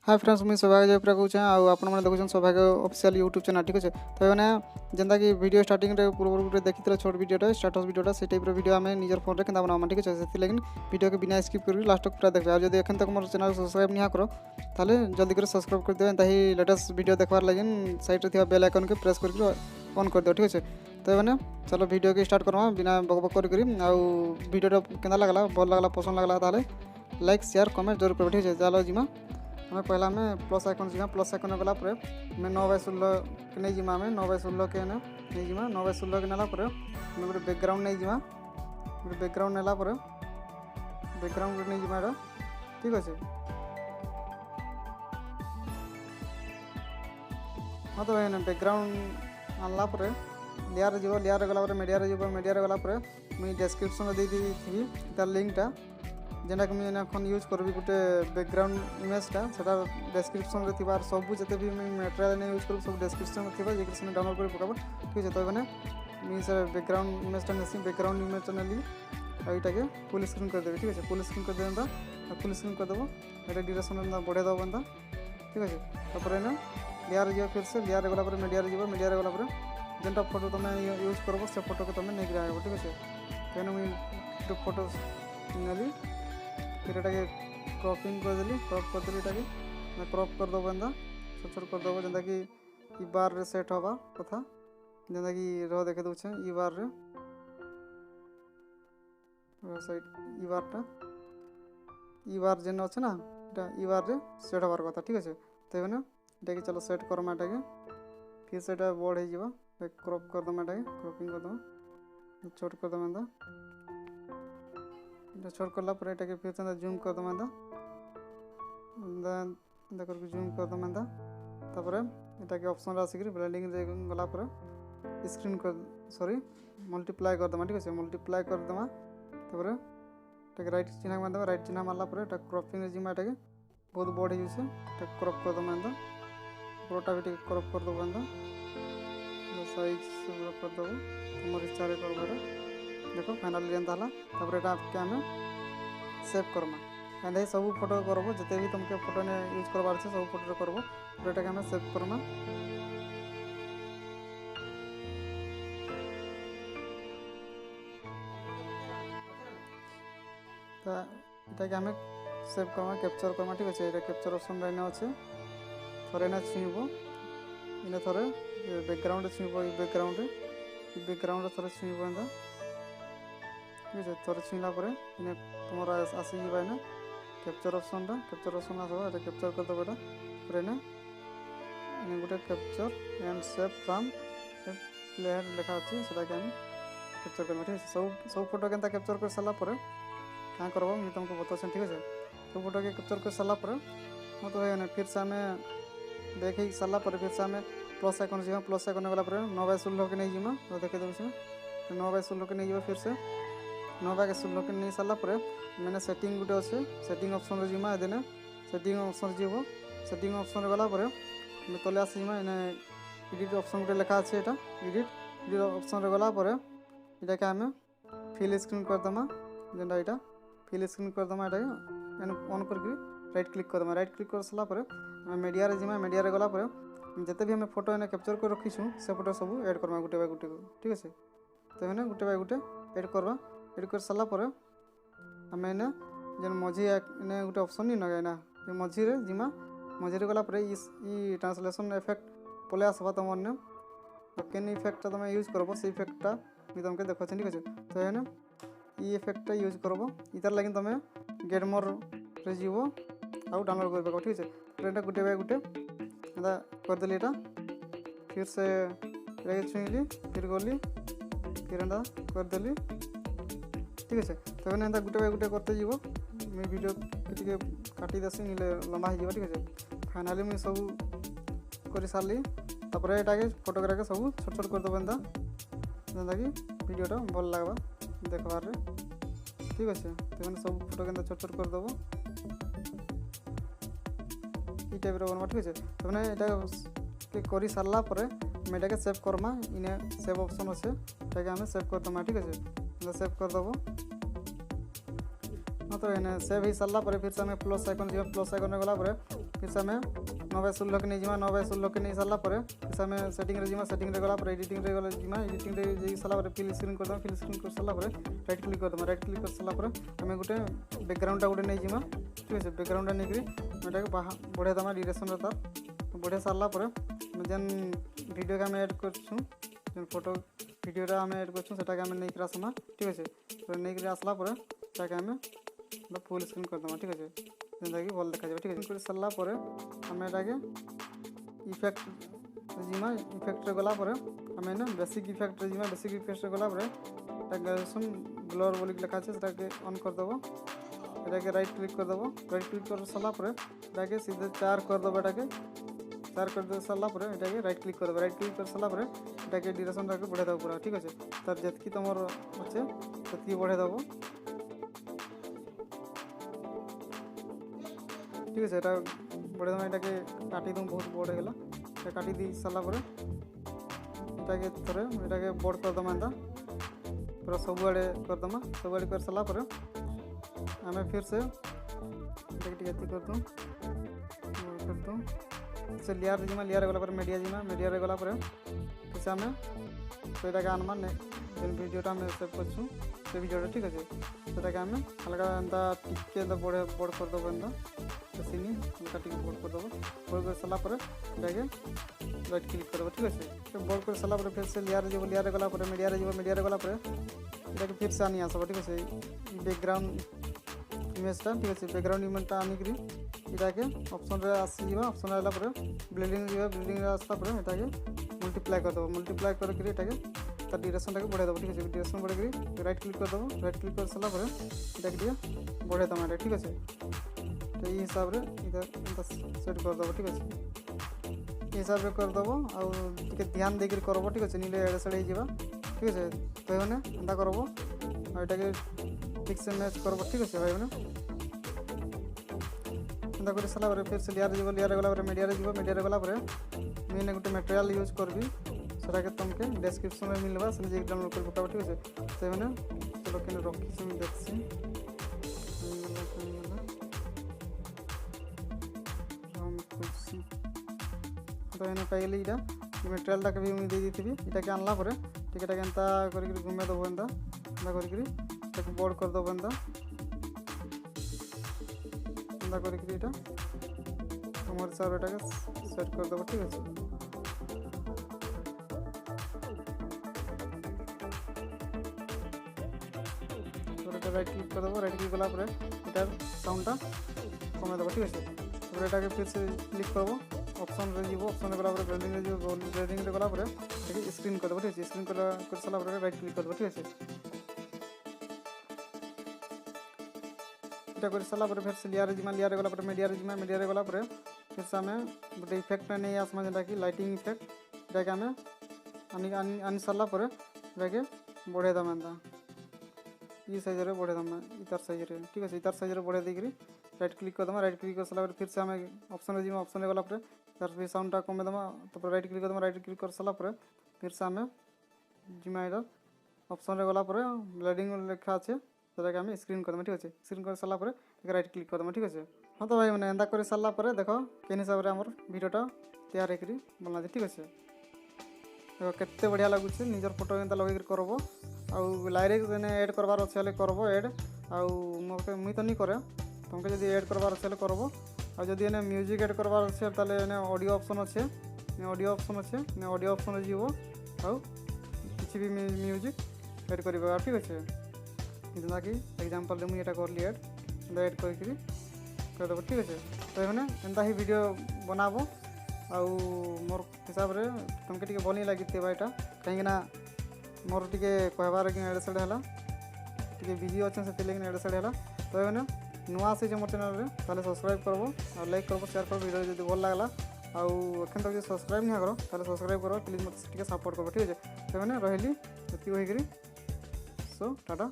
Hi friends मुझे सौभाग्य जयपुरा कहूँ आपने देखुन सौभाग्य ऑफिशियल यूट्यूब चैनल ठीक है। तो मैंने जेनता कि वीडियो स्टार्टिंग रे पूर्व गोटे देखी छोट वीडियोटा स्टाटस वीडियोटा से टाइप वीडियो आम निजर फोन में बनावा ठीक है। से लेकिन वीडियो के बिना स्किप कर लास्ट पूरा देखा और जब एखन तक मोर चैनल सब्सक्राइब नहीं करो ताले जल्दी कर सब्सक्राइब कर देवे ताही लेटेस्ट वीडियो देखबार लगे साइड रे बेल आइकन के प्रेस करके ऑन कर दो ठीक है। तो मैंने चलो वीडियो के स्टार्ट करमा बिना बक बक कर वीडियो केना लगला भल लगला पसंद लगला ताले लाइक शेयर कमेंट जरूर कर ठीक है। चलो जीमा हमें पहला हमें प्लस आइकन जीमा प्लस आइकन गला मैं 9/16 के नहीं जीमा हमें 9/16 के नहीं जीमा 9/16 के नाला गोटे बैकग्राउंड नहीं जीमा गोटे बैकग्राउंड नेला बैकग्राउंड नहीं जीमा ठीक अच्छे। हाँ तो बैकग्राउंड आनला लेयर जीव लेयर गला मीडिया गला मुझे डिस्क्रिप्शन दे थी तार लिंकटा जेनटा कि मुझे यूज करी गोटे बैकग्राउंड इमेजटा से डिस्क्रिप्शन रे थिबार सब जिते भी मटेरियल नहीं यूज कर सब डिस्क्रिप्शन थिबा जे कि डाउनलोड कर पकाबो ठीक है। तो मैंने मुझे बैकग्राउंड इमेजटा नेसी बैकग्राउंड इमेजटा नेली और ये फुल स्क्रीन कर देवी ठीक है। फुल स्क्रीन कर देता फुल स्क्रीन कर देव ये ड्यूरेशन बढ़े दब बंदा ठीक है। तापर लेयर जी फिर से लेयर गला मीडिया गला जेनटा फोटो तुम यूज कर से फोटो को तुम नहीं आएगा ठीक है। तो मुझे फोटो नेली फिर ये क्रॉपिंग करदेली क्रॉप करदेली मैं क्रॉप करदेव बंदा छोट छोट करदेव जेनता कि ई बार रे सेट हवा कथा जेनता कि रह देखे दूचे ई बार रे साइड ई बार जेन अच्छे ना ई बार रे सेट हबार कथा ठीक है। तो मैंने ये चलो सेट करमा ये फिर से बढ़ हो क्रॉप करदमा ये क्रॉपिंग करदमा छोट करदमा एंता छोट करला ये फिर से जूम करदमा एंता जूम करदमा तापर ये ऑप्शन आसिक ब्लेंडिंग गला स्क्रीन कर सॉरी मल्टीप्लाई करदमा ठीक है। मल्टीप्लाई करदमा तापर राइट चिन्ह मारदमा राइट चिन्ह मारला क्रॉपिंग जिमा ये बहुत बढ़ हो क्रॉप करदमा एंता पुरोटा भी क्रॉप करदब एंता साइज करदब तुम इच्छा कर देखो फाइनाली एंता है के आम सेव करमा एंड सब फोटो करब जिते भी तुमके फोटो ने यूज करवार सब फोटो करब पूरा के आम सेव करमा तो आम सेव करमा कैप्चर करमा ठीक अच्छे। ये कैप्चर ऑप्शन रहना अच्छे थोड़े ना छुईब इन्हें थोड़े बैकग्राउंड छुईब बैकग्राउंड थोड़े छुईब एंता ठीक है। थोड़े छुईला इन्हें तुम आसीजा इन्हें कैप्चर ऑप्शन आस कैप्चर करदेव पूरा इन्हें गोटे capture and save from player लिखा अच्छे से कैप्चर करवा ठीक है। सब फोटो के कैप्चर कर सारा क्या करब मुझे तुमको बताऊँ ठीक है। सब फोटो के कैप्चर कर सारा हाँ तो है फिर से आम देख सारा फिर से आम प्लस आइकन जी प्लस आइकन गला 9/16 के नहीं जीमा तो देखे देव 9/16 के नहीं जा फिर से 9/16 के नहीं सारा मैंने सेटिंग गोटे अच्छे सेटिंग ऑप्शन रे जीमा एदिने सेटिंग ऑप्शन जीव सेटिंग ऑप्शन गला तले आसमा इन्हें एडिट ऑप्शन गोटे लिखा अच्छे यहाँ एडिट ऑप्शन रे गला ये आम फिल स्क्रीन करदमा जेनटा यहाँ फिल स्क्रीन करदमा ये ऑन करके राइट क्लिक करदमा राइट क्लिक कर सारा मीडिया जीमा मीडिया गला जिते भी हमें फोटो इन्हें कैप्चर कर रखीछू से फोटो सब ऐड करमा गोटे बाय गोटे ठीक है। तो मैंने गोटे बाय गोटे ऐड करवा ऐड कर सारा आम इन्हें जेन मझी इन्हें गोटे ऑप्शन नहीं लगे ना मझी जीमा मझी गला ट्रांसलेशन इफेक्ट पले आसवा तुम केन इफेक्टा तुम यूज करब से इफेक्टा भी तुमको देखा ठीक है। तो मैंने ये इफेक्टा यूज करब इतार लगे तुम गेट मोर रे जीव आउ डाउनलोड कर ठीक है। तो गोटे बाय गोटे एंता करदेली यहाँ फिर से छुईली फिर गली फिर एंता करदेली ठीक है। तो मैंने एंता गोटे बाय गोटे करते जीव मुझे वीडियो टे काटी देसी नीले लंबा हो ठीक है। फाइनाली मुझे सब कर सारी तापर ये फोटोग्राफ सब छोट छोट करदेव एंता जेनता कि वीडियोटा भल लगवा देखबार ठीक अच्छे। तो मैंने सब फोटो के छोट छोट करदेव ये टाइप बनवा ठीक है। तो मैंने ये कर सारा मैं सेव करमा इन्हें सेव ऑप्शन अच्छे ये आम सेव करदमा ठीक है। सेव करदेव हाँ तो इन्हें सेव हो सारा फिर से आम प्लस आइकन जी प्लस आइकन गला फिर से आम 9/16 के नहीं जिमा 9/16 के नहीं सारा फिर से आम सेटिंग रे जिमा सेटिंग रे गला पर एडिटिंग रे गला जिमा एडिटिंग रे जे सारा पर फिल स्क्रीन कर दम फिल स्क्रीन कर सारा पर राइट क्लिक कर दम राइट क्लिक कर सारा पर आम गोटे बैकग्राउंड टा गोटे नहीं जिमा ठीक है बैकग्राउंड नहीं करी एटा के बढ़िया दमा डायरेक्शन रे तार बढ़िया सारा पर जेन वीडियो के आम ऐड करछु जेन फोटो वीडियो रे आम ऐड करछु सेटा के आम नहीं करा समा ठीक है तो नहीं करी आसला पर ताके आम फुल स्क्रीन कर दमा ठीक है जेनता कि भल देखा जाए ठीक है कर सारा पर आम एटा के इफेक्ट जिमा इफेक्ट रे गला पर आम ना बेसिक इफेक्ट रे जिमा बेसिक इफेक्ट रे गला पर ग्रेजुएशन ब्लर बोली लिखा है सेटा के ऑन कर दबो एटा के राइट क्लिक कर दबो राइट क्लिक कर सारा पर एटा के सीधे 4 कर दबो एटा के 4 कर दे सारा पर एटा के राइट क्लिक कर दबो राइट क्लिक कर सारा पर एटा के डायरेक्शन रा के बढ़ा दबो पूरा ठीक है तार जतकी तमर अच्छे ततकी बढ़ा दबो ठीक है एटा बढ़े दम एटा के काटी दम बहुत बड़ हेला एटा काटी दी सारा पर एटा के थरे एटा के बड़ कर दम एंदा पूरा सब आड़े कर दमा सब आड़े कर सारा पर आमे फिर से एटा के अति कर दूं से लेयर जिमा लेयर गला पर मीडिया जिमा मीडिया रे गला पर फिर से आमे तो एटा के आनमा ने जेन वीडियोटा में सेव करछु से वीडियोटा ठीक है सेटा के आमे हल्का एंदा टिके द बड़ कर दबो एंदा सीनी हल्का टिके बड़ कर दबो बड़ कर साला पर एटा के राइट क्लिक करबो ठीक है तो बड़ कर साला पर फिर से लेयर गला पर मीडिया रे गला पर एटा के फिर से आनी आसबो ठीक है बैकग्राउंड इमेज टा ठीक है बैकग्राउंड इमेज टा आनी करी एटा के ऑप्शन रे आसी जीवा ऑप्शन आला पर ब्लेंडिंग रे आसला पर एटा के मल्टीप्लाई कर दबो मल्टीप्लाई कर के एटा के तार डायरेक्शन टा के बढ़ा दबो ठीक है डायरेक्शन बढ़ा करी राइट क्लिक कर दबो राइट क्लिक कर साला पर एटा के दिया बढ़ा दमा ठीक है तो ये हिसाब रे इधर सेट कर दबो ठीक है ये हिसाब रे कर दबो आ टिके ध्यान देकर करबो ठीक है नीले एडे सडे जीवा ठीक है तो माने एंदा करबो आ एटा के ठीक से मैच करबो ठीक है भाई माने एंदा कर साला पर फिर से लेयर गला पर मीडिया रे गला पर मैंने गोटे मटेरियल यूज करबी सेटा के तुमके डिस्क्रिप्शन में मिलबा से जे डाउनलोड कर पकाबो ठीक है से माने चलो केने रखी से मैं देखसी हम कुछ तो एने पाइली इटा मटेरियल टा के भी मैं दे दी थी इटा के आनला पर टिकटा के एंता करी घुमे दबो एंता करी ताके बोर्ड कर दबो एंता करी इटा हमारे सारा एटा के सेट कर दबो ठीक है राइट क्लिक कर दबो राइट क्लिक गला पर एटार साउंडटा कमे दबो ठीक है तो एटा के फिर से क्लिक करबो ऑप्शन रे जीवो ऑप्शन रे गला पर ब्लेंडिंग रे जीवो ब्लेंडिंग रे गला पर एटा स्क्रीन कर दबो ठीक है स्क्रीन कर साला पर राइट क्लिक कर दबो ठीक है एटा कर साला पर फिर से लेयर गला पर मीडिया रे गला पर फिर से हमें गोटे इफेक्ट नहीं आसमा जेटा कि लाइटिंग इफेक्ट एटा के हमें आनी साला पर एटा के बढ़े दम एंदा ये साइज रे बढ़े दम इतार साइज रे ठीक है इतार साइज रे बढ़े देकरी राइट क्लिक कर दमा राइट क्लिक कर साला फिर से हमें ऑप्शन रे जिमा ऑप्शन रे गला पर तार भी साउंड टा कम दमा तो राइट क्लिक कर दमा राइट क्लिक कर साला पर फिर से हमें जिमा इधर ऑप्शन रे गला पर ब्लेंडिंग लिखा আছে সেটাকে আমি স্ক্রিন করে দেব ঠিক আছে স্ক্রিন করে সারলা পরে রাইট ক্লিক করে দেব ঠিক আছে হ্যাঁ তো ভাই মানে এন্ডা করে সারলা পরে দেখো কেন হিসাবে আমার ভিডিওটা তৈয়ার হেকরি বনা ঠিক আছে দেখো কেতে বঢ়িয়া লাগুছে নিজর ফটো এন্তা লগাই করব ଆଉ ଲାଇରିକ୍ସ ଏନେ ଏଡ୍ କରବାର ଅଛି ହେଲେ କରବ ଏଡ୍ ଆଉ ମୋତେ ମୁଇଁ ତ ନି करे तुमके जदि एड करबार अच्छे करब आ जदि एने म्यूजिक एड करबार अच्छे ताले एने ऑडियो ऑप्शन अच्छे ऑडियो ऑप्शन जीव आ किसी भी म्यूजिक एड कर ठीक अच्छे जेना कि एग्जांपल मुझे यहाँ करली एड करदेव ठीक अच्छे तो मैंने एंता ही वीडियो बनाब आ मोर हिसाब से तुमके टी भल नहीं लगी यहाँ कहीं मोर टी कहबार कि एड सेड है टी बिजी अच्छे से एड सेड है तो मैंने नुआ से मोर चैनल ताले सब्सक्राइब करब और लाइक करब शेयर करब वीडियो जब भल लगला आखन तक सब्सक्राइब नहीं करो ताले सब्सक्राइब करो प्लीज मत सपोर्ट करब ठीक है तो मैंने रही ये सो टाटा।